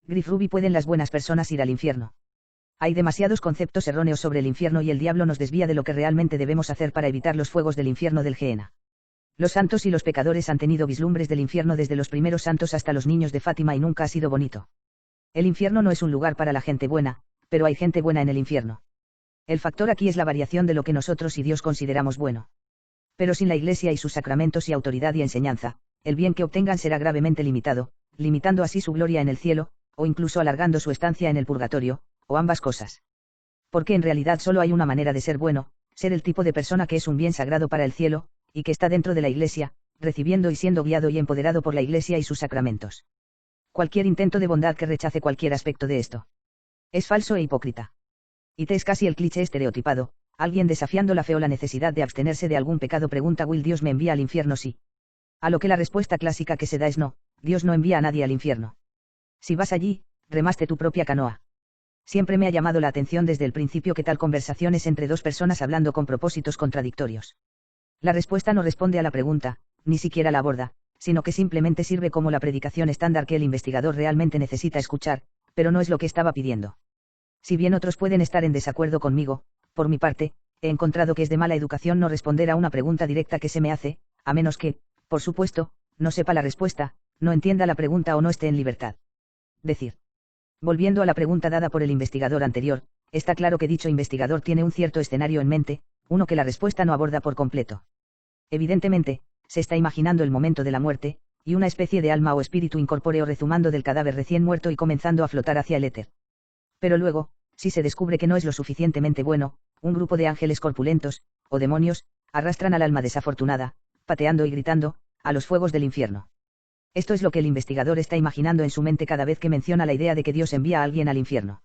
Griff Ruby, ¿pueden las buenas personas ir al infierno? Hay demasiados conceptos erróneos sobre el infierno y el diablo nos desvía de lo que realmente debemos hacer para evitar los fuegos del infierno del Gehenna. Los santos y los pecadores han tenido vislumbres del infierno desde los primeros santos hasta los niños de Fátima y nunca ha sido bonito. El infierno no es un lugar para la gente buena, pero hay gente buena en el infierno. El factor aquí es la variación de lo que nosotros y Dios consideramos bueno. Pero sin la Iglesia y sus sacramentos y autoridad y enseñanza, el bien que obtengan será gravemente limitado, limitando así su gloria en el cielo, o incluso alargando su estancia en el purgatorio, o ambas cosas. Porque en realidad solo hay una manera de ser bueno, ser el tipo de persona que es un bien sagrado para el cielo, y que está dentro de la Iglesia, recibiendo y siendo guiado y empoderado por la Iglesia y sus sacramentos. Cualquier intento de bondad que rechace cualquier aspecto de esto es falso e hipócrita. Y te es casi el cliché estereotipado: alguien desafiando la fe o la necesidad de abstenerse de algún pecado pregunta: ¿Will Dios me envía al infierno? Sí. A lo que la respuesta clásica que se da es no, Dios no envía a nadie al infierno. Si vas allí, remaste tu propia canoa. Siempre me ha llamado la atención desde el principio que tal conversación es entre dos personas hablando con propósitos contradictorios. La respuesta no responde a la pregunta, ni siquiera la aborda, sino que simplemente sirve como la predicación estándar que el investigador realmente necesita escuchar, pero no es lo que estaba pidiendo. Si bien otros pueden estar en desacuerdo conmigo, por mi parte, he encontrado que es de mala educación no responder a una pregunta directa que se me hace, a menos que, por supuesto, no sepa la respuesta, no entienda la pregunta o no esté en libertad. Decir. Volviendo a la pregunta dada por el investigador anterior, está claro que dicho investigador tiene un cierto escenario en mente, uno que la respuesta no aborda por completo. Evidentemente, se está imaginando el momento de la muerte, y una especie de alma o espíritu incorpóreo rezumando del cadáver recién muerto y comenzando a flotar hacia el éter. Pero luego, si se descubre que no es lo suficientemente bueno, un grupo de ángeles corpulentos, o demonios, arrastran al alma desafortunada, pateando y gritando, a los fuegos del infierno. Esto es lo que el investigador está imaginando en su mente cada vez que menciona la idea de que Dios envía a alguien al infierno.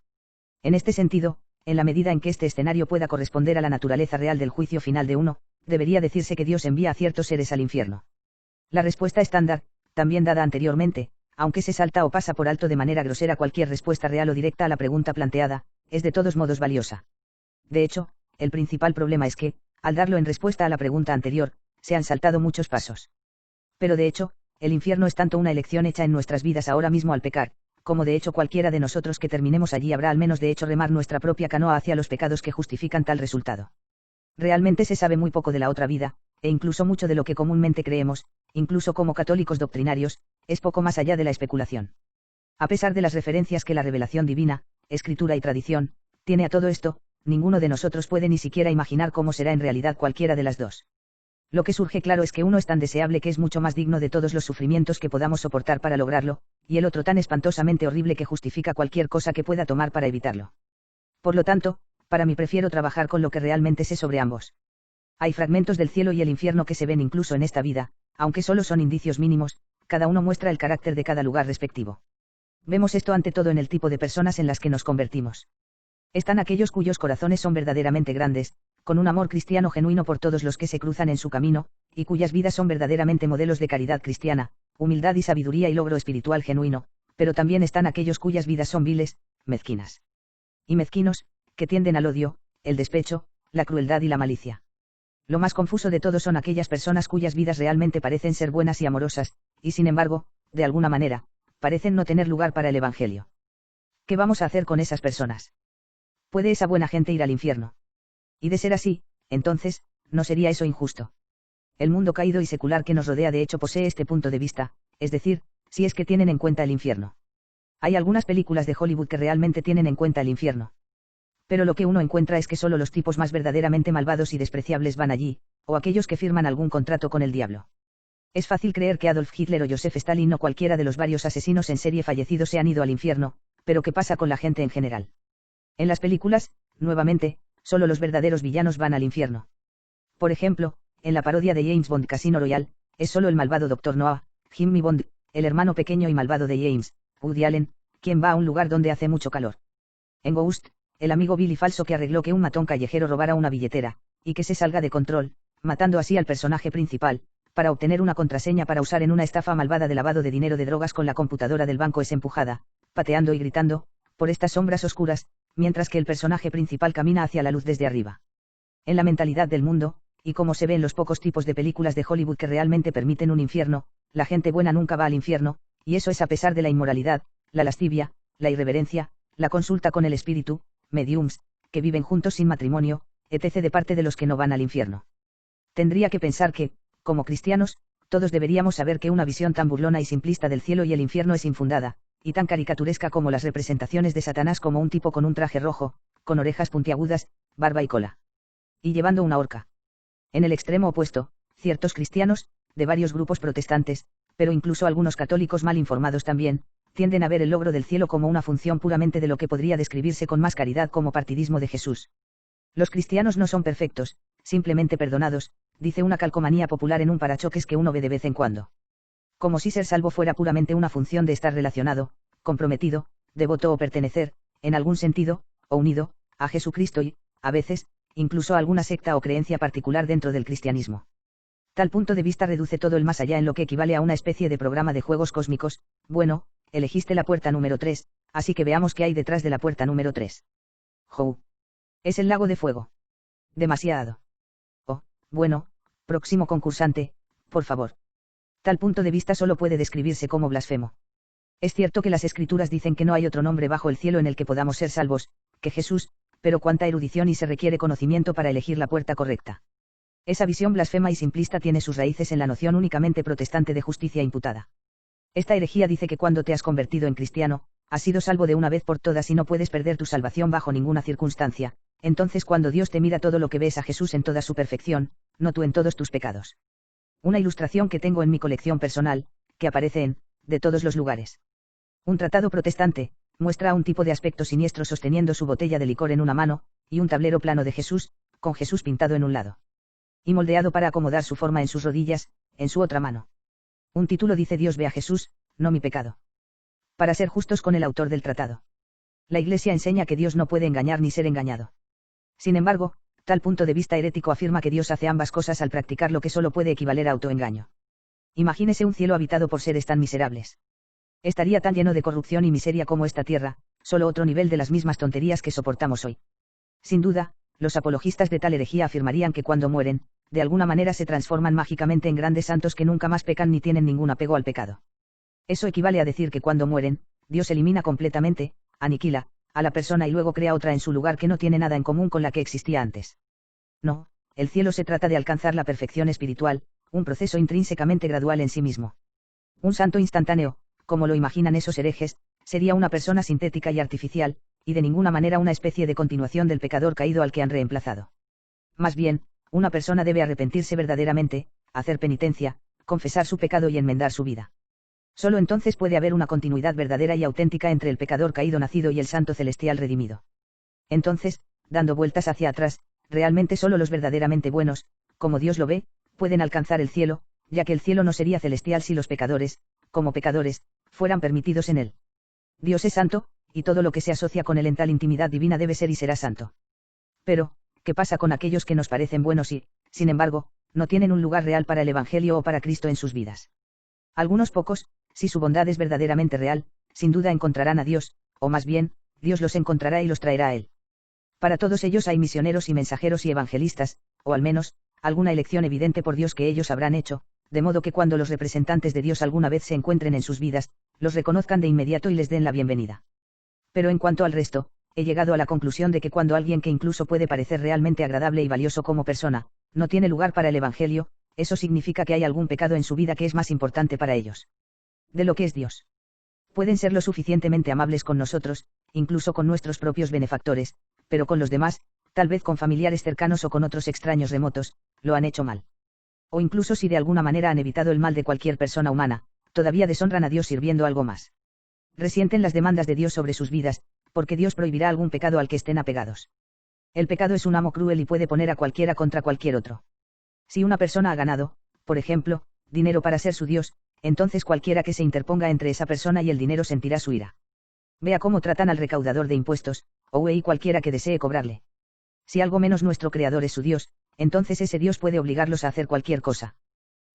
En este sentido, en la medida en que este escenario pueda corresponder a la naturaleza real del juicio final de uno, debería decirse que Dios envía a ciertos seres al infierno. La respuesta estándar, también dada anteriormente, aunque se salta o pasa por alto de manera grosera cualquier respuesta real o directa a la pregunta planteada, es de todos modos valiosa. De hecho, el principal problema es que, al darlo en respuesta a la pregunta anterior, se han saltado muchos pasos. Pero de hecho, el infierno es tanto una elección hecha en nuestras vidas ahora mismo al pecar, como de hecho cualquiera de nosotros que terminemos allí habrá al menos de hecho remar nuestra propia canoa hacia los pecados que justifican tal resultado. Realmente se sabe muy poco de la otra vida, e incluso mucho de lo que comúnmente creemos, incluso como católicos doctrinarios, es poco más allá de la especulación. A pesar de las referencias que la revelación divina, escritura y tradición, tiene a todo esto, ninguno de nosotros puede ni siquiera imaginar cómo será en realidad cualquiera de las dos. Lo que surge claro es que uno es tan deseable que es mucho más digno de todos los sufrimientos que podamos soportar para lograrlo, y el otro tan espantosamente horrible que justifica cualquier cosa que pueda tomar para evitarlo. Por lo tanto, para mí prefiero trabajar con lo que realmente sé sobre ambos. Hay fragmentos del cielo y el infierno que se ven incluso en esta vida, aunque solo son indicios mínimos, cada uno muestra el carácter de cada lugar respectivo. Vemos esto ante todo en el tipo de personas en las que nos convertimos. Están aquellos cuyos corazones son verdaderamente grandes, con un amor cristiano genuino por todos los que se cruzan en su camino, y cuyas vidas son verdaderamente modelos de caridad cristiana, humildad y sabiduría y logro espiritual genuino, pero también están aquellos cuyas vidas son viles, mezquinas. Y mezquinos, que tienden al odio, el despecho, la crueldad y la malicia. Lo más confuso de todo son aquellas personas cuyas vidas realmente parecen ser buenas y amorosas, y sin embargo, de alguna manera, parecen no tener lugar para el Evangelio. ¿Qué vamos a hacer con esas personas? ¿Puede esa buena gente ir al infierno? Y de ser así, entonces, ¿no sería eso injusto? El mundo caído y secular que nos rodea de hecho posee este punto de vista, es decir, si es que tienen en cuenta el infierno. Hay algunas películas de Hollywood que realmente tienen en cuenta el infierno. Pero lo que uno encuentra es que solo los tipos más verdaderamente malvados y despreciables van allí, o aquellos que firman algún contrato con el diablo. Es fácil creer que Adolf Hitler o Joseph Stalin o cualquiera de los varios asesinos en serie fallecidos se han ido al infierno, pero ¿qué pasa con la gente en general? En las películas, nuevamente, solo los verdaderos villanos van al infierno. Por ejemplo, en la parodia de James Bond Casino Royale, es solo el malvado Dr. Noah, Jimmy Bond, el hermano pequeño y malvado de James, Woody Allen, quien va a un lugar donde hace mucho calor. En Ghost, el amigo Billy falso que arregló que un matón callejero robara una billetera, y que se salga de control, matando así al personaje principal, para obtener una contraseña para usar en una estafa malvada de lavado de dinero de drogas con la computadora del banco es empujada, pateando y gritando, por estas sombras oscuras, mientras que el personaje principal camina hacia la luz desde arriba. En la mentalidad del mundo, y como se ve en los pocos tipos de películas de Hollywood que realmente permiten un infierno, la gente buena nunca va al infierno, y eso es a pesar de la inmoralidad, la lascivia, la irreverencia, la consulta con el espíritu, mediums, que viven juntos sin matrimonio, etc. de parte de los que no van al infierno. Tendría que pensar que, como cristianos, todos deberíamos saber que una visión tan burlona y simplista del cielo y el infierno es infundada, y tan caricaturesca como las representaciones de Satanás como un tipo con un traje rojo, con orejas puntiagudas, barba y cola. Y llevando una horca. En el extremo opuesto, ciertos cristianos, de varios grupos protestantes, pero incluso algunos católicos mal informados también, tienden a ver el logro del cielo como una función puramente de lo que podría describirse con más caridad como partidismo de Jesús. Los cristianos no son perfectos, simplemente perdonados, dice una calcomanía popular en un parachoques que uno ve de vez en cuando. Como si ser salvo fuera puramente una función de estar relacionado, comprometido, devoto o pertenecer, en algún sentido, o unido, a Jesucristo y, a veces, incluso a alguna secta o creencia particular dentro del cristianismo. Tal punto de vista reduce todo el más allá en lo que equivale a una especie de programa de juegos cósmicos. Bueno, elegiste la puerta número 3, así que veamos qué hay detrás de la puerta número 3. Jou. Es el lago de fuego. Demasiado. Oh, bueno, próximo concursante, por favor. Tal punto de vista solo puede describirse como blasfemo. Es cierto que las escrituras dicen que no hay otro nombre bajo el cielo en el que podamos ser salvos, que Jesús, pero cuánta erudición y se requiere conocimiento para elegir la puerta correcta. Esa visión blasfema y simplista tiene sus raíces en la noción únicamente protestante de justicia imputada. Esta herejía dice que cuando te has convertido en cristiano, has sido salvo de una vez por todas y no puedes perder tu salvación bajo ninguna circunstancia. Entonces cuando Dios te mira todo lo que ves a Jesús en toda su perfección, no tú en todos tus pecados. Una ilustración que tengo en mi colección personal, que aparece en, de todos los lugares. Un tratado protestante, muestra a un tipo de aspecto siniestro sosteniendo su botella de licor en una mano, y un tablero plano de Jesús, con Jesús pintado en un lado. Y moldeado para acomodar su forma en sus rodillas, en su otra mano. Un título dice Dios ve a Jesús, no mi pecado. Para ser justos con el autor del tratado. La Iglesia enseña que Dios no puede engañar ni ser engañado. Sin embargo, tal punto de vista herético afirma que Dios hace ambas cosas al practicar lo que solo puede equivaler a autoengaño. Imagínese un cielo habitado por seres tan miserables. Estaría tan lleno de corrupción y miseria como esta tierra, solo otro nivel de las mismas tonterías que soportamos hoy. Sin duda, los apologistas de tal herejía afirmarían que cuando mueren, de alguna manera se transforman mágicamente en grandes santos que nunca más pecan ni tienen ningún apego al pecado. Eso equivale a decir que cuando mueren, Dios elimina completamente, aniquila, a la persona y luego crea otra en su lugar que no tiene nada en común con la que existía antes. No, el cielo se trata de alcanzar la perfección espiritual, un proceso intrínsecamente gradual en sí mismo. Un santo instantáneo, como lo imaginan esos herejes, sería una persona sintética y artificial, y de ninguna manera una especie de continuación del pecador caído al que han reemplazado. Más bien, una persona debe arrepentirse verdaderamente, hacer penitencia, confesar su pecado y enmendar su vida. Solo entonces puede haber una continuidad verdadera y auténtica entre el pecador caído nacido y el santo celestial redimido. Entonces, dando vueltas hacia atrás, realmente solo los verdaderamente buenos, como Dios lo ve, pueden alcanzar el cielo, ya que el cielo no sería celestial si los pecadores, como pecadores, fueran permitidos en él. Dios es santo, y todo lo que se asocia con él en tal intimidad divina debe ser y será santo. Pero, ¿qué pasa con aquellos que nos parecen buenos y, sin embargo, no tienen un lugar real para el Evangelio o para Cristo en sus vidas? Algunos pocos, si su bondad es verdaderamente real, sin duda encontrarán a Dios, o más bien, Dios los encontrará y los traerá a él. Para todos ellos hay misioneros y mensajeros y evangelistas, o al menos, alguna elección evidente por Dios que ellos habrán hecho, de modo que cuando los representantes de Dios alguna vez se encuentren en sus vidas, los reconozcan de inmediato y les den la bienvenida. Pero en cuanto al resto, he llegado a la conclusión de que cuando alguien que incluso puede parecer realmente agradable y valioso como persona, no tiene lugar para el Evangelio, eso significa que hay algún pecado en su vida que es más importante para ellos. De lo que es Dios. Pueden ser lo suficientemente amables con nosotros, incluso con nuestros propios benefactores, pero con los demás, tal vez con familiares cercanos o con otros extraños remotos, lo han hecho mal. O incluso si de alguna manera han evitado el mal de cualquier persona humana, todavía deshonran a Dios sirviendo algo más. Resienten las demandas de Dios sobre sus vidas, porque Dios prohibirá algún pecado al que estén apegados. El pecado es un amo cruel y puede poner a cualquiera contra cualquier otro. Si una persona ha ganado, por ejemplo, dinero para ser su Dios, entonces cualquiera que se interponga entre esa persona y el dinero sentirá su ira. Vea cómo tratan al recaudador de impuestos, o cualquiera que desee cobrarle. Si algo menos nuestro Creador es su Dios, entonces ese Dios puede obligarlos a hacer cualquier cosa.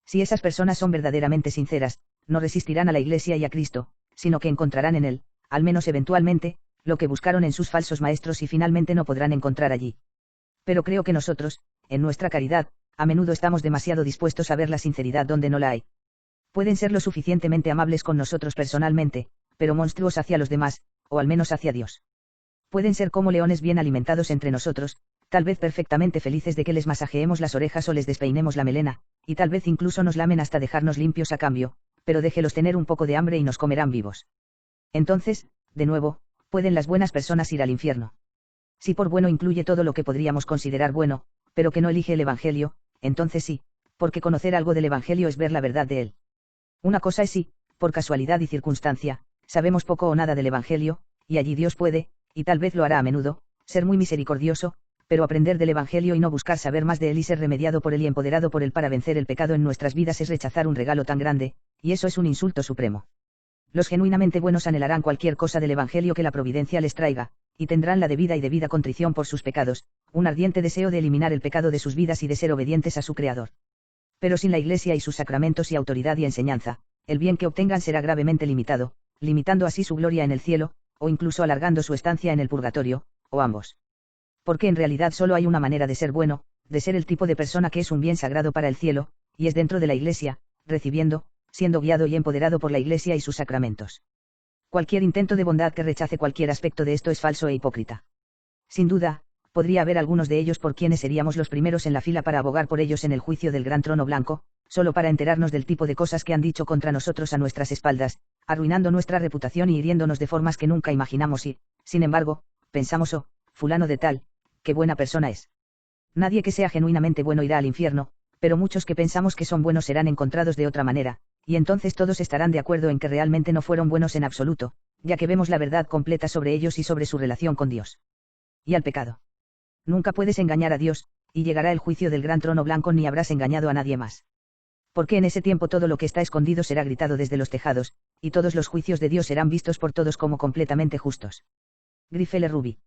Si esas personas son verdaderamente sinceras, no resistirán a la Iglesia y a Cristo, sino que encontrarán en él, al menos eventualmente, lo que buscaron en sus falsos maestros y finalmente no podrán encontrar allí. Pero creo que nosotros, en nuestra caridad, a menudo estamos demasiado dispuestos a ver la sinceridad donde no la hay. Pueden ser lo suficientemente amables con nosotros personalmente, pero monstruos hacia los demás, o al menos hacia Dios. Pueden ser como leones bien alimentados entre nosotros, tal vez perfectamente felices de que les masajeemos las orejas o les despeinemos la melena, y tal vez incluso nos lamen hasta dejarnos limpios a cambio, pero déjelos tener un poco de hambre y nos comerán vivos. Entonces, de nuevo, pueden las buenas personas ir al infierno. Si por bueno incluye todo lo que podríamos considerar bueno, pero que no elige el Evangelio, entonces sí, porque conocer algo del Evangelio es ver la verdad de él. Una cosa es si, por casualidad y circunstancia, sabemos poco o nada del Evangelio, y allí Dios puede, y tal vez lo hará a menudo, ser muy misericordioso, pero aprender del Evangelio y no buscar saber más de él y ser remediado por él y empoderado por él para vencer el pecado en nuestras vidas es rechazar un regalo tan grande, y eso es un insulto supremo. Los genuinamente buenos anhelarán cualquier cosa del Evangelio que la providencia les traiga, y tendrán la debida contrición por sus pecados, un ardiente deseo de eliminar el pecado de sus vidas y de ser obedientes a su Creador. Pero sin la Iglesia y sus sacramentos y autoridad y enseñanza, el bien que obtengan será gravemente limitado, limitando así su gloria en el cielo, o incluso alargando su estancia en el purgatorio, o ambos. Porque en realidad solo hay una manera de ser bueno, de ser el tipo de persona que es un bien sagrado para el cielo, y es dentro de la Iglesia, recibiendo, siendo guiado y empoderado por la Iglesia y sus sacramentos. Cualquier intento de bondad que rechace cualquier aspecto de esto es falso e hipócrita. Sin duda, podría haber algunos de ellos por quienes seríamos los primeros en la fila para abogar por ellos en el juicio del gran trono blanco, solo para enterarnos del tipo de cosas que han dicho contra nosotros a nuestras espaldas, arruinando nuestra reputación y hiriéndonos de formas que nunca imaginamos y, sin embargo, pensamos, oh, fulano de tal, qué buena persona es. Nadie que sea genuinamente bueno irá al infierno, pero muchos que pensamos que son buenos serán encontrados de otra manera, y entonces todos estarán de acuerdo en que realmente no fueron buenos en absoluto, ya que vemos la verdad completa sobre ellos y sobre su relación con Dios. Y al pecado. Nunca puedes engañar a Dios, y llegará el juicio del gran trono blanco ni habrás engañado a nadie más. Porque en ese tiempo todo lo que está escondido será gritado desde los tejados, y todos los juicios de Dios serán vistos por todos como completamente justos. Griffith Ruby.